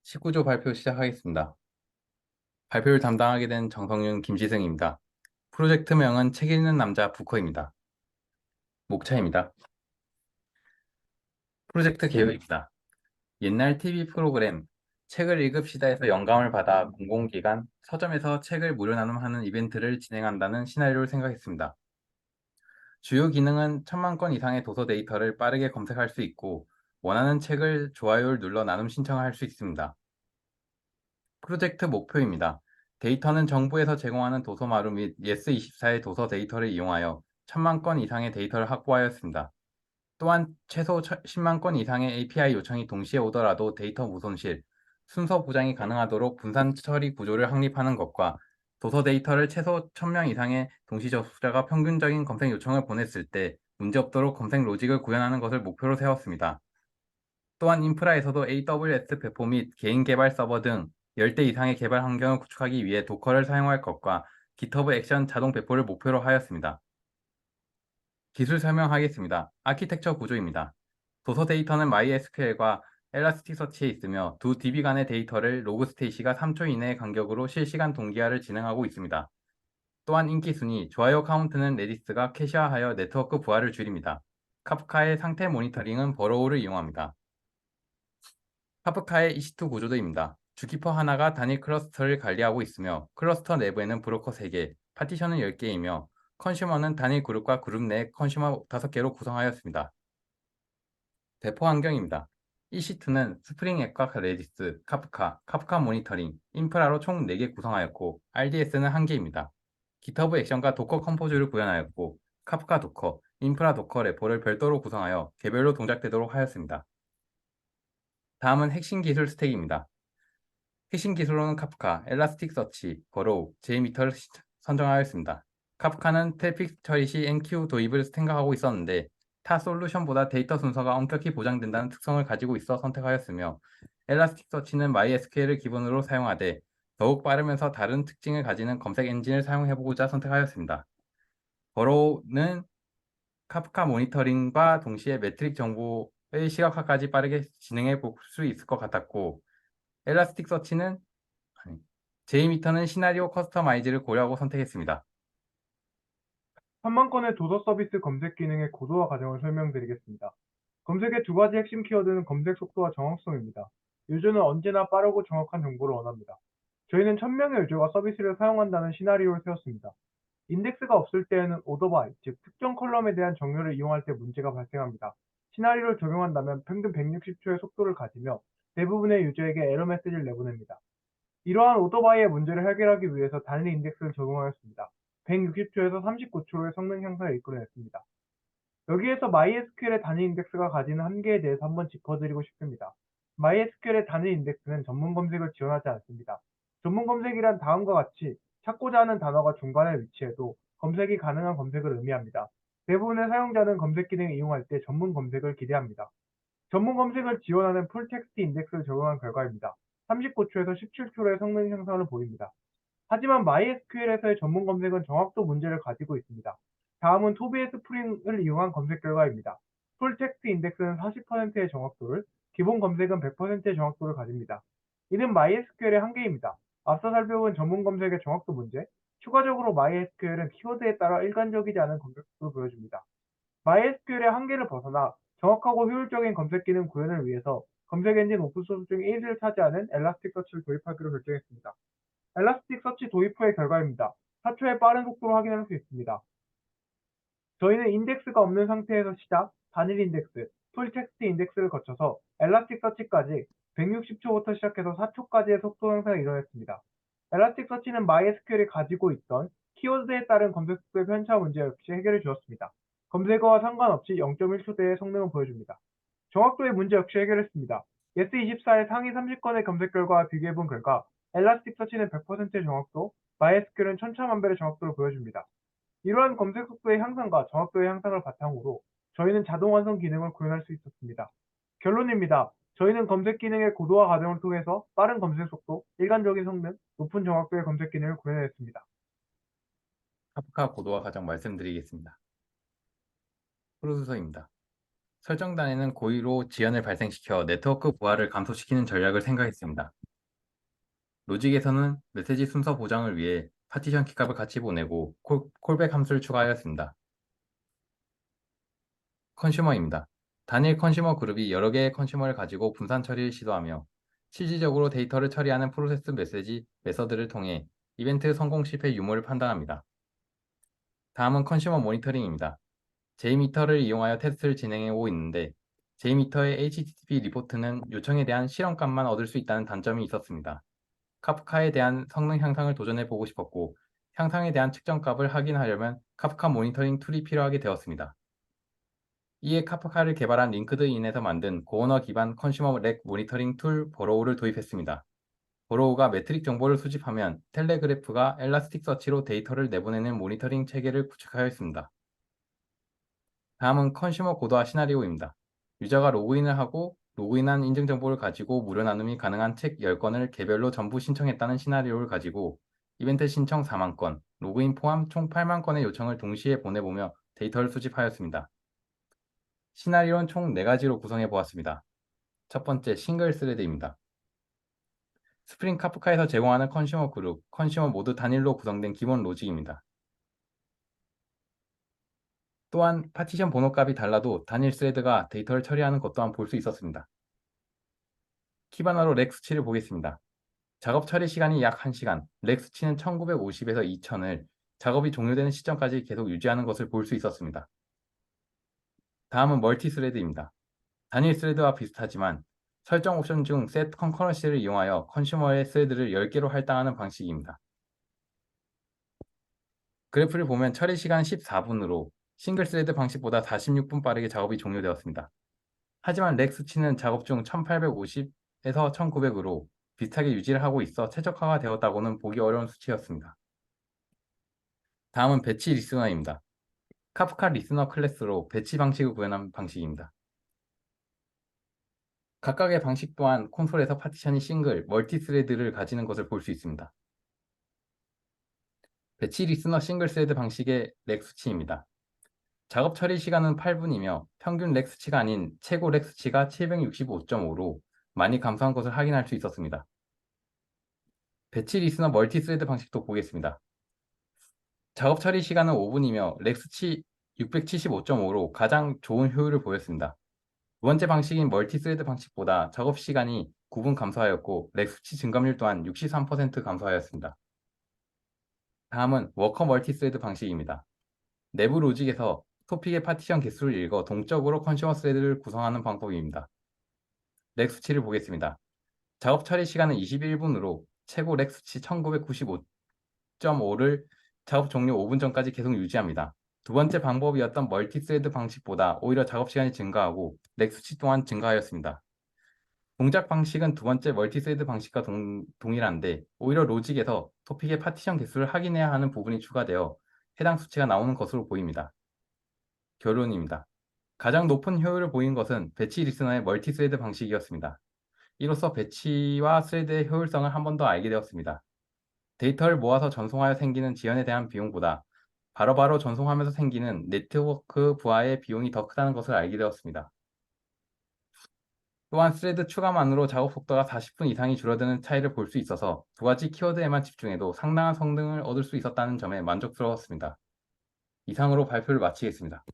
19조 발표 시작하겠습니다. 발표를 담당하게 된 정성윤, 김지승입니다. 프로젝트명은 책 읽는 남자 부커입니다. 목차입니다. 프로젝트 계획입니다. 옛날 TV 프로그램 책을 읽읍시다에서 영감을 받아 공공기관, 서점에서 책을 무료 나눔하는 이벤트를 진행한다는 시나리오를 생각했습니다. 주요 기능은 1000만 건 이상의 도서 데이터를 빠르게 검색할 수 있고 원하는 책을 좋아요를 눌러 나눔 신청할 수 있습니다. 프로젝트 목표입니다. 데이터는 정부에서 제공하는 도서마루 및 예스24의 도서 데이터를 이용하여 1000만 건 이상의 데이터를 확보하였습니다. 또한 최소 10만 건 이상의 API 요청이 동시에 오더라도 데이터 무손실, 순서 보장이 가능하도록 분산 처리 구조를 확립하는 것과 도서 데이터를 최소 1000명 이상의 동시 접속자가 평균적인 검색 요청을 보냈을 때 문제없도록 검색 로직을 구현하는 것을 목표로 세웠습니다. 또한 인프라에서도 AWS 배포 및 개인 개발 서버 등 10대 이상의 개발 환경을 구축하기 위해 도커를 사용할 것과 GitHub 액션 자동 배포를 목표로 하였습니다. 기술 설명하겠습니다. 아키텍처 구조입니다. 도서 데이터는 MySQL과 엘라스티서치에 있으며 두 DB 간의 데이터를 로그스테이시가 3초 이내의 간격으로 실시간 동기화를 진행하고 있습니다. 또한 인기 순위, 좋아요 카운트는 레디스가 캐시화하여 네트워크 부하를 줄입니다. 카프카의 상태 모니터링은 버로우를 이용합니다. 카프카의 EC2 구조도입니다. 주키퍼 하나가 단일 클러스터를 관리하고 있으며 클러스터 내부에는 브로커 3개, 파티션은 10개이며 컨슈머는 단일 그룹과 그룹 내 컨슈머 5개로 구성하였습니다. 배포 환경입니다. EC2는 스프링 앱과 레디스, 카프카, 카프카 모니터링, 인프라로 총 4개 구성하였고 RDS는 1개입니다. GitHub 액션과 도커 컴포즈를 구현하였고 카프카 도커, 인프라 도커 레포를 별도로 구성하여 개별로 동작되도록 하였습니다. 다음은 핵심 기술 스택입니다. 핵심 기술로는 카프카, 엘라스틱서치, 버로우, JMeter를 선정하였습니다. 카프카는 트래픽 처리 시 NQ 도입을 생각하고 있었는데 타 솔루션보다 데이터 순서가 엄격히 보장된다는 특성을 가지고 있어 선택하였으며 엘라스틱서치는 MySQL을 기본으로 사용하되 더욱 빠르면서 다른 특징을 가지는 검색 엔진을 사용해보고자 선택하였습니다. 버로우는 카프카 모니터링과 동시에 매트릭 정보의 시각화까지 빠르게 진행해 볼 수 있을 것 같았고 엘라스틱서치는 JMeter는 시나리오 커스터마이즈를 고려하고 선택했습니다. 3만 건의 도서 서비스 검색 기능의 고도화 과정을 설명드리겠습니다. 검색의 두 가지 핵심 키워드는 검색 속도와 정확성입니다. 유저는 언제나 빠르고 정확한 정보를 원합니다. 저희는 1000명의 유저가 서비스를 사용한다는 시나리오를 세웠습니다. 인덱스가 없을 때에는 오더바이, 즉 특정 컬럼에 대한 정렬을 이용할 때 문제가 발생합니다. 시나리오를 적용한다면 평균 160초의 속도를 가지며 대부분의 유저에게 에러 메시지를 내보냅니다. 이러한 오토바이의 문제를 해결하기 위해서 단일 인덱스를 적용하였습니다. 160초에서 39초의 성능 향상을 이끌어냈습니다. 여기에서 MySQL의 단일 인덱스가 가지는 한계에 대해서 한번 짚어드리고 싶습니다. MySQL의 단일 인덱스는 전문 검색을 지원하지 않습니다. 전문 검색이란 다음과 같이 찾고자 하는 단어가 중간에 위치해도 검색이 가능한 검색을 의미합니다. 대부분의 사용자는 검색 기능을 이용할 때 전문 검색을 기대합니다. 전문 검색을 지원하는 풀텍스트 인덱스를 적용한 결과입니다. 39초에서 17초의 성능 향상을 보입니다. 하지만 MySQL에서의 전문 검색은 정확도 문제를 가지고 있습니다. 다음은 토비의 스프링을 이용한 검색 결과입니다. 풀텍스트 인덱스는 40%의 정확도를, 기본 검색은 100%의 정확도를 가집니다. 이는 MySQL의 한계입니다. 앞서 살펴본 전문 검색의 정확도 문제, 추가적으로 MySQL은 키워드에 따라 일관적이지 않은 검색 속도를 보여줍니다. MySQL의 한계를 벗어나 정확하고 효율적인 검색 기능 구현을 위해서 검색 엔진 오픈소스 중 1위를 차지하는 엘라스틱서치를 도입하기로 결정했습니다. 엘라스틱서치 도입 후의 결과입니다. 4초의 빠른 속도로 확인할 수 있습니다. 저희는 인덱스가 없는 상태에서 시작, 단일 인덱스, 풀텍스트 인덱스를 거쳐서 엘라스틱서치까지 160초부터 시작해서 4초까지의 속도 향상을 이뤄냈습니다. 엘라스틱서치는 MySQL이 가지고 있던 키워드에 따른 검색 속도의 편차 문제 역시 해결해 주었습니다. 검색어와 상관없이 0.1초대의 성능을 보여줍니다. 정확도의 문제 역시 해결했습니다. 예스24의 상위 30건의 검색 결과와 비교해본 결과 엘라스틱서치는 100%의 정확도, MySQL은 천차만별의 정확도를 보여줍니다. 이러한 검색 속도의 향상과 정확도의 향상을 바탕으로 저희는 자동 완성 기능을 구현할 수 있었습니다. 결론입니다. 저희는 검색 기능의 고도화 과정을 통해서 빠른 검색 속도, 일관적인 성능, 높은 정확도의 검색 기능을 구현했습니다. 카프카 고도화 과정 말씀드리겠습니다. 프로듀서입니다. 설정단에는 고의로 지연을 발생시켜 네트워크 부하를 감소시키는 전략을 생각했습니다. 로직에서는 메시지 순서 보장을 위해 파티션 키값을 같이 보내고 콜백 함수를 추가하였습니다. 컨슈머입니다. 단일 컨슈머 그룹이 여러 개의 컨슈머를 가지고 분산 처리를 시도하며 실질적으로 데이터를 처리하는 프로세스 메시지 메서드를 통해 이벤트 성공 실패 유무를 판단합니다. 다음은 컨슈머 모니터링입니다. JMeter를 이용하여 테스트를 진행하고 있는데 JMeter의 HTTP 리포트는 요청에 대한 실험값만 얻을 수 있다는 단점이 있었습니다. 카프카에 대한 성능 향상을 도전해 보고 싶었고 향상에 대한 측정값을 확인하려면 카프카 모니터링 툴이 필요하게 되었습니다. 이에 카프카를 개발한 링크드인에서 만든 고언어 기반 컨슈머 렉 모니터링 툴 버로우를 도입했습니다. 버로우가 매트릭 정보를 수집하면 텔레그래프가 엘라스틱 서치로 데이터를 내보내는 모니터링 체계를 구축하였습니다. 다음은 컨슈머 고도화 시나리오입니다. 유저가 로그인을 하고 로그인한 인증 정보를 가지고 무료 나눔이 가능한 책 10권을 개별로 전부 신청했다는 시나리오를 가지고 이벤트 신청 4만 건, 로그인 포함 총 8만 건의 요청을 동시에 보내보며 데이터를 수집하였습니다. 시나리오는 총 4가지로 구성해 보았습니다. 첫 번째, 싱글 스레드입니다. 스프링 카프카에서 제공하는 컨슈머 그룹, 컨슈머 모두 단일로 구성된 기본 로직입니다. 또한 파티션 번호값이 달라도 단일 스레드가 데이터를 처리하는 것 또한 볼 수 있었습니다. 키바나로 렉 수치를 보겠습니다. 작업 처리 시간이 약 1시간, 렉 수치는 1950에서 2000을 작업이 종료되는 시점까지 계속 유지하는 것을 볼 수 있었습니다. 다음은 멀티 스레드입니다. 단일 스레드와 비슷하지만 설정 옵션 중 set concurrency를 이용하여 컨슈머의 스레드를 10개로 할당하는 방식입니다. 그래프를 보면 처리 시간 14분으로 싱글 스레드 방식보다 46분 빠르게 작업이 종료되었습니다. 하지만 렉 수치는 작업 중 1850에서 1900으로 비슷하게 유지를 하고 있어 최적화가 되었다고는 보기 어려운 수치였습니다. 다음은 배치 리스너입니다. 카프카 리스너 클래스로 배치 방식을 구현한 방식입니다. 각각의 방식 또한 콘솔에서 파티션이 싱글, 멀티 스레드를 가지는 것을 볼 수 있습니다. 배치 리스너 싱글 스레드 방식의 렉 수치입니다. 작업 처리 시간은 8분이며 평균 렉 수치가 아닌 최고 렉 수치가 765.5로 많이 감소한 것을 확인할 수 있었습니다. 배치 리스너 멀티 스레드 방식도 보겠습니다. 작업 처리 시간은 5분이며 렉 수치 675.5로 가장 좋은 효율을 보였습니다. 두 번째 방식인 멀티 스레드 방식보다 작업 시간이 9분 감소하였고 렉 수치 증감률 또한 63% 감소하였습니다. 다음은 워커 멀티 스레드 방식입니다. 내부 로직에서 토픽의 파티션 개수를 읽어 동적으로 컨슈머 스레드를 구성하는 방법입니다. 렉 수치를 보겠습니다. 작업 처리 시간은 21분으로 최고 렉 수치 1995.5를 작업 종료 5분 전까지 계속 유지합니다. 두 번째 방법이었던 멀티 스레드 방식보다 오히려 작업 시간이 증가하고 렉 수치 또한 증가하였습니다. 동작 방식은 두 번째 멀티 스레드 방식과 동일한데 오히려 로직에서 토픽의 파티션 개수를 확인해야 하는 부분이 추가되어 해당 수치가 나오는 것으로 보입니다. 결론입니다. 가장 높은 효율을 보인 것은 배치 리스너의 멀티 스레드 방식이었습니다. 이로써 배치와 스레드의 효율성을 한 번 더 알게 되었습니다. 데이터를 모아서 전송하여 생기는 지연에 대한 비용보다 바로바로 전송하면서 생기는 네트워크 부하의 비용이 더 크다는 것을 알게 되었습니다. 또한 스레드 추가만으로 작업 속도가 40분 이상이 줄어드는 차이를 볼 수 있어서 두 가지 키워드에만 집중해도 상당한 성능을 얻을 수 있었다는 점에 만족스러웠습니다. 이상으로 발표를 마치겠습니다.